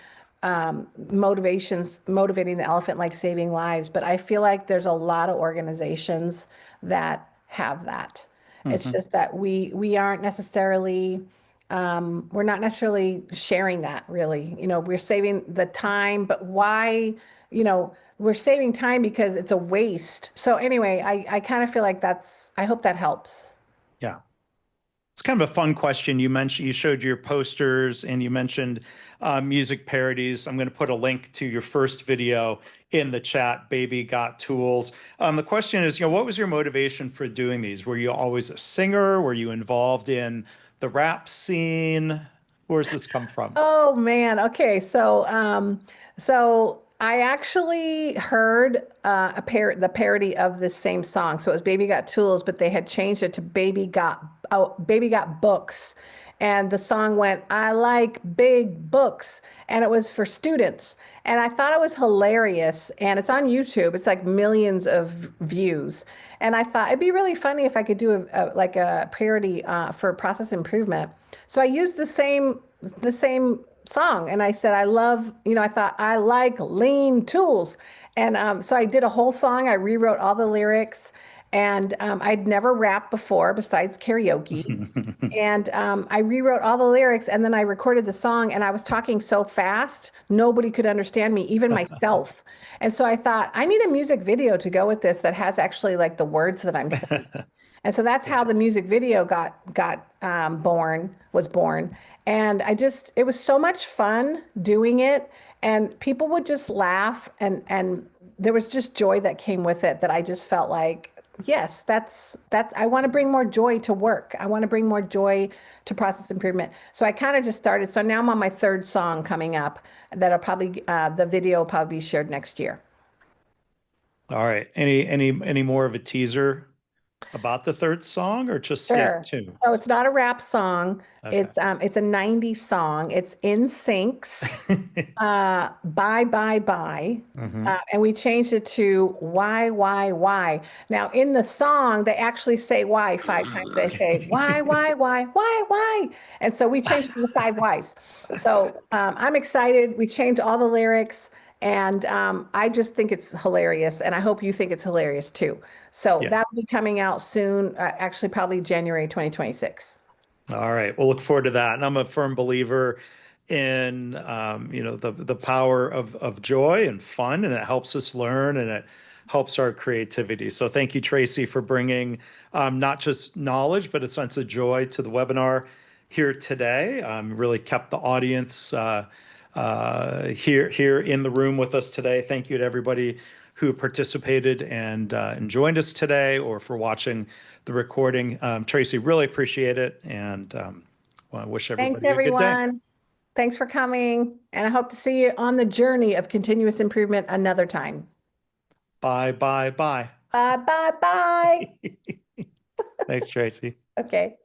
motivations, motivating the elephant like saving lives. But I feel like there's a lot of organizations that have that. It's Hmm just that we aren't necessarily we're not necessarily sharing that really. We're saving the time, but why, we're saving time because it's a waste. So anyway, I kind of feel like I hope that helps. Yeah. It's kind of a fun question. You showed your posters and you mentioned music parodies. I'm going to put a link to your first video in the chat, Baby Got Tools. The question is, what was your motivation for doing these? Were you always a singer? Were you involved in the rap scene? Where does this come from? Oh man. Okay. So I actually heard the parody of this same song. So it was Baby Got Tools, but they had changed it to Baby Got Books. And the song went, I like big books. And it was for students. And I thought it was hilarious. And it's on YouTube. It's like millions of views. And I thought it'd be really funny if I could do like a parody for process improvement. So I used the same song and I said I thought I like lean tools. And so I did a whole song. I rewrote all the lyrics and I'd never rapped before besides karaoke. And I rewrote all the lyrics and then I recorded the song and I was talking so fast, nobody could understand me, even myself. And so I thought, I need a music video to go with this that has actually like the words that I'm saying. And so that's how the music video was born. And it was so much fun doing it. And people would just laugh and there was just joy that came with it that I just felt like, yes, I want to bring more joy to work. I want to bring more joy to process improvement. So I kind of just started. So now I'm on my third song coming up the video will probably be shared next year. All right. Any more of a teaser? About the third song or just skate Sure. two? So it's not a rap song. Okay. It's a 90s song. It's In Syncs. Bye Bye Bye. Hmm. And we changed it to Why. Now in the song, they actually say why 5 times. They say why. And so we changed it to the 5 whys. So I'm excited. We changed all the lyrics, and I just think it's hilarious, and I hope you think it's hilarious too. So Yeah. that'll be coming out soon, actually probably January 2026. All right. We'll look forward to that. And I'm a firm believer in the power of joy and fun, and it helps us learn and it helps our creativity. So thank you, Tracy, for bringing not just knowledge but a sense of joy to the webinar here today. Really kept the audience here in the room with us today. Thank you to everybody who participated and joined us today, or for watching the recording. Tracy, really appreciate it, and I wish Thanks, everybody a good day. everyone. Thanks for coming, and I hope to see you on the journey of continuous improvement another time. Bye, bye, bye. Bye. Thanks, Tracy. Okay.